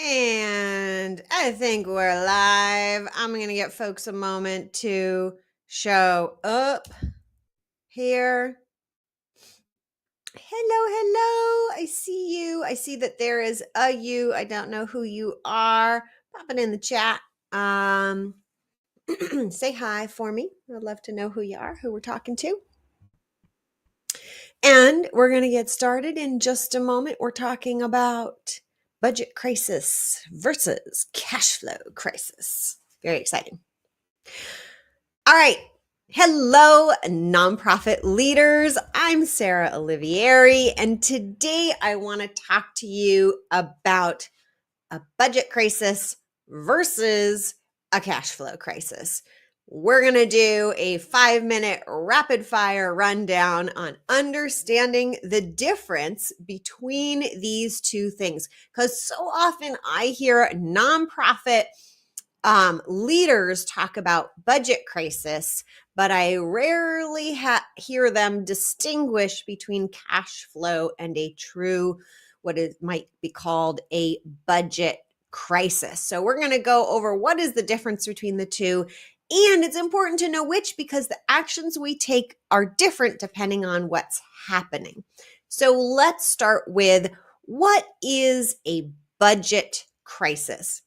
And I think we're live. I'm going to get folks a moment to show up here. Hello. I see you. I see that there is a you. I don't know who you are. Pop it in the chat. Say hi for me. I'd love to know who you are, who we're talking to. And we're going to get started in just a moment. We're talking about budget crisis versus cash flow crisis. Very exciting. All right. Hello, nonprofit leaders. I'm Sarah Olivieri, and today I want to talk to you about a budget crisis versus a cash flow crisis. We're going to do a 5-minute rapid fire rundown on understanding the difference between these two things. Because so often I hear nonprofit leaders talk about budget crisis, but I rarely hear them distinguish between cash flow and a true, what it might be called a budget crisis. So we're going to go over what is the difference between the two. And it's important to know which, because the actions we take are different depending on what's happening. So let's start with, what is a budget crisis?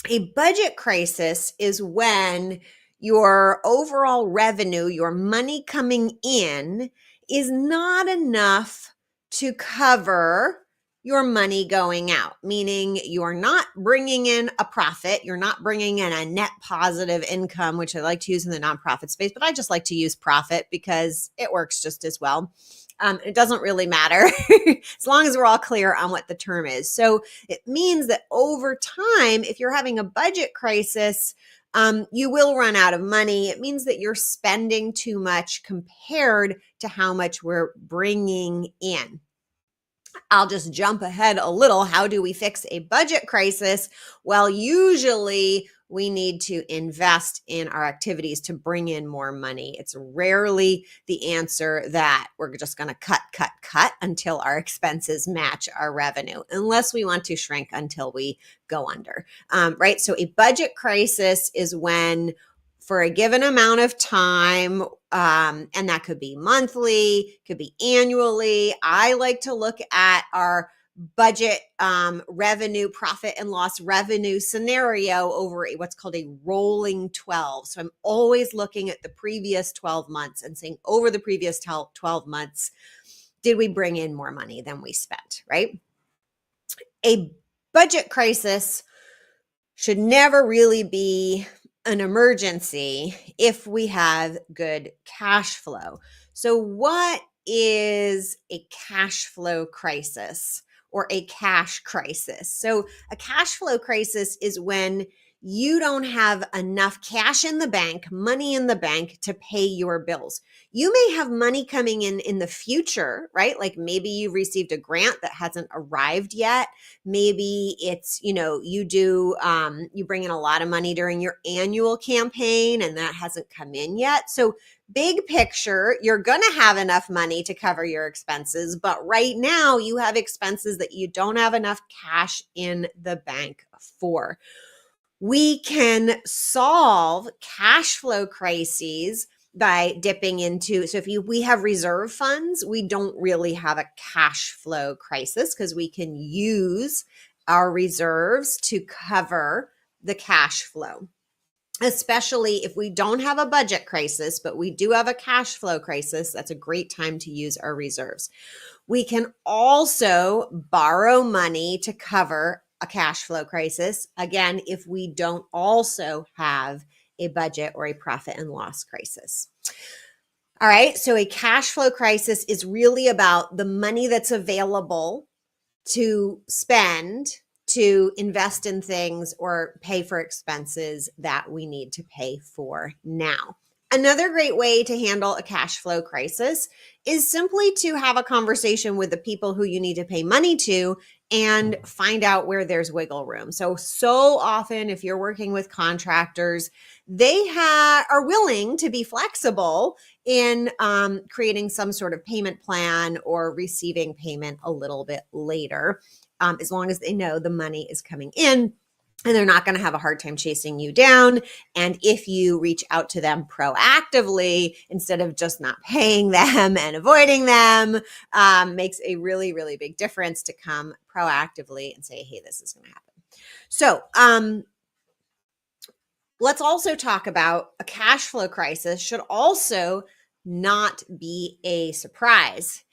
A budget crisis is when your overall revenue, your money coming in, is not enough to cover your money going out, meaning you're not bringing in a profit, you're not bringing in a net positive income, which I like to use in the nonprofit space, but I just like to use profit because it works just as well. It doesn't really matter as long as we're all clear on what the term is. So it means that over time, if you're having a budget crisis, you will run out of money. It means that you're spending too much compared to how much we're bringing in. I'll just jump ahead a little. How do we fix a budget crisis? Well, usually we need to invest in our activities to bring in more money. It's rarely the answer that we're just going to cut until our expenses match our revenue, unless we want to shrink until we go under, right? So a budget crisis is when, for a given amount of time, and that could be monthly, could be annually. I like to look at our budget revenue, profit and loss revenue scenario over what's called a rolling 12. So I'm always looking at the previous 12 months and saying, over the previous 12 months, did we bring in more money than we spent, right? A budget crisis should never really be an emergency if we have good cash flow. So what is a cash flow crisis or a cash crisis? So a cash flow crisis is when you don't have enough cash in the bank, money in the bank to pay your bills. You may have money coming in the future, right? Like maybe you received a grant that hasn't arrived yet. Maybe it's, you bring in a lot of money during your annual campaign and that hasn't come in yet. So big picture, you're going to have enough money to cover your expenses, but right now you have expenses that you don't have enough cash in the bank for. We can solve cash flow crises by dipping into, so if we have reserve funds, we don't really have a cash flow crisis because we can use our reserves to cover the cash flow. Especially if we don't have a budget crisis, but we do have a cash flow crisis, that's a great time to use our reserves. We can also borrow money to cover a cash flow crisis, again, if we don't also have a budget or a profit and loss crisis. All right, so a cash flow crisis is really about the money that's available to spend to invest in things or pay for expenses that we need to pay for now. Another great way to handle a cash flow crisis is simply to have a conversation with the people who you need to pay money to and find out where there's wiggle room. So often, if you're working with contractors, they are willing to be flexible in creating some sort of payment plan or receiving payment a little bit later, as long as they know the money is coming in. And they're not going to have a hard time chasing you down. And if you reach out to them proactively, instead of just not paying them and avoiding them, makes a really, really big difference to come proactively and say, hey, this is going to happen. So let's also talk about a cash flow crisis should also not be a surprise,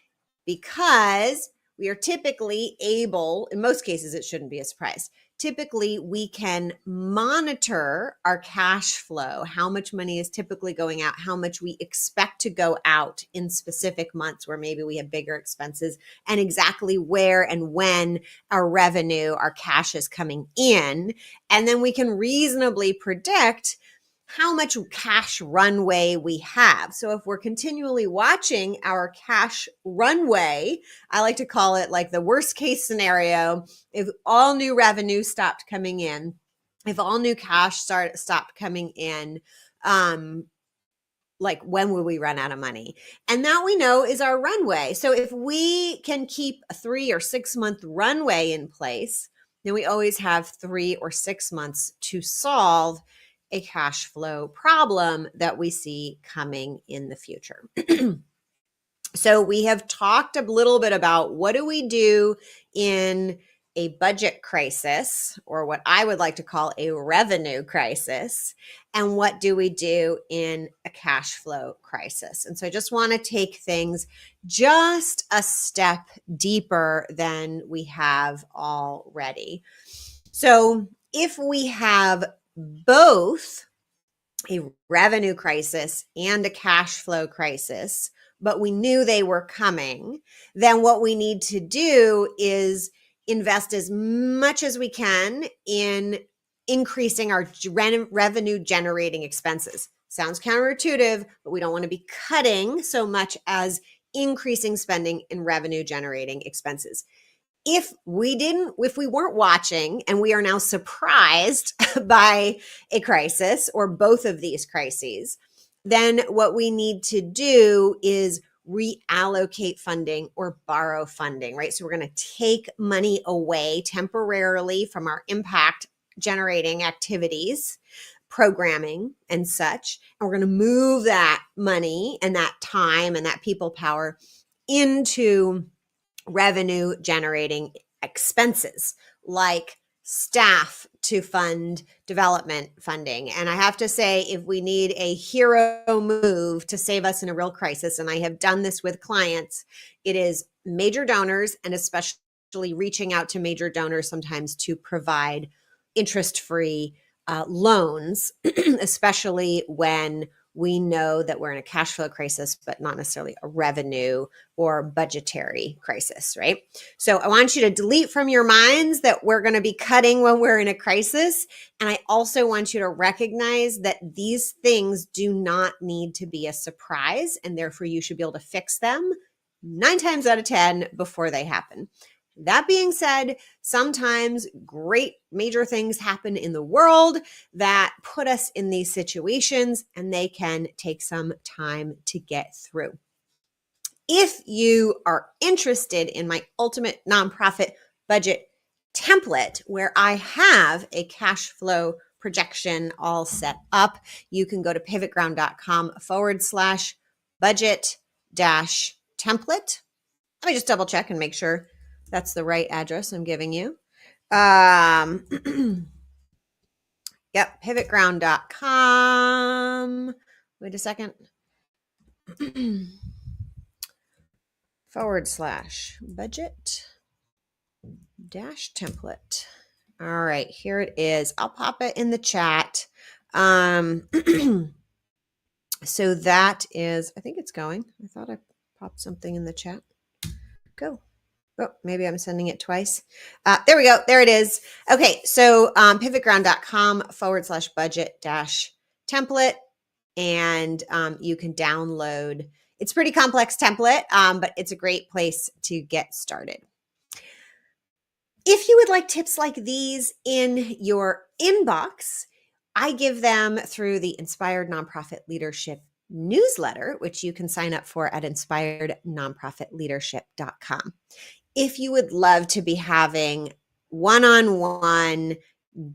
because we are typically able, in most cases, it shouldn't be a surprise. Typically, we can monitor our cash flow, how much money is typically going out, how much we expect to go out in specific months where maybe we have bigger expenses, and exactly where and when our revenue, our cash is coming in. And then we can reasonably predict how much cash runway we have. So if we're continually watching our cash runway, I like to call it like the worst case scenario. If all new revenue stopped coming in, if all new cash stopped coming in, like when will we run out of money? And that we know is our runway. So if we can keep a 3 or 6 month runway in place, then we always have 3 or 6 months to solve a cash flow problem that we see coming in the future. So we have talked a little bit about what do we do in a budget crisis, or what I would like to call a revenue crisis, and what do we do in a cash flow crisis. And so I just want to take things just a step deeper than we have already. So if we have both a revenue crisis and a cash flow crisis, but we knew they were coming, then what we need to do is invest as much as we can in increasing our revenue generating expenses. Sounds counterintuitive, but we don't want to be cutting so much as increasing spending in revenue generating expenses. If we weren't watching and we are now surprised by a crisis or both of these crises, then what we need to do is reallocate funding or borrow funding, right? So we're going to take money away temporarily from our impact generating activities, programming and such, and we're going to move that money and that time and that people power into revenue generating expenses like staff to fund development funding. And I have to say, if we need a hero move to save us in a real crisis, and I have done this with clients, it is major donors, and especially reaching out to major donors sometimes to provide interest-free loans, especially when we know that we're in a cash flow crisis, but not necessarily a revenue or budgetary crisis, right? So I want you to delete from your minds that we're going to be cutting when we're in a crisis. And I also want you to recognize that these things do not need to be a surprise, and therefore you should be able to fix them 9 times out of 10 before they happen. That being said, sometimes great major things happen in the world that put us in these situations, and they can take some time to get through. If you are interested in my ultimate nonprofit budget template, where I have a cash flow projection all set up, you can go to pivotground.com/budget-template. Let me just double check and make sure that's the right address I'm giving you. Yep, pivotground.com. Wait a second. /budget-template. All right, here it is. I'll pop it in the chat. So that is, I think it's going. I thought I popped something in the chat. Go. Oh, maybe I'm sending it twice. There we go. There it is. Okay. So pivotground.com/budget-template. and you can download. It's a pretty complex template, but it's a great place to get started. If you would like tips like these in your inbox, I give them through the Inspired Nonprofit Leadership newsletter, which you can sign up for at inspirednonprofitleadership.com. If you would love to be having one-on-one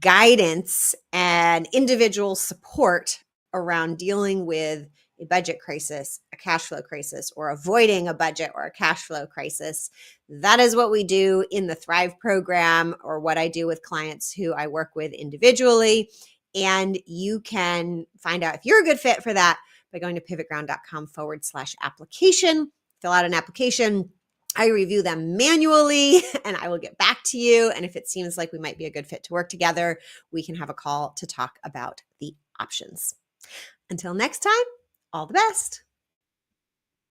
guidance and individual support around dealing with a budget crisis, a cash flow crisis, or avoiding a budget or a cash flow crisis, that is what we do in the Thrive program, or what I do with clients who I work with individually. And you can find out if you're a good fit for that by going to pivotground.com/application. Fill out an application. I review them manually and I will get back to you. And if it seems like we might be a good fit to work together, we can have a call to talk about the options. Until next time, all the best.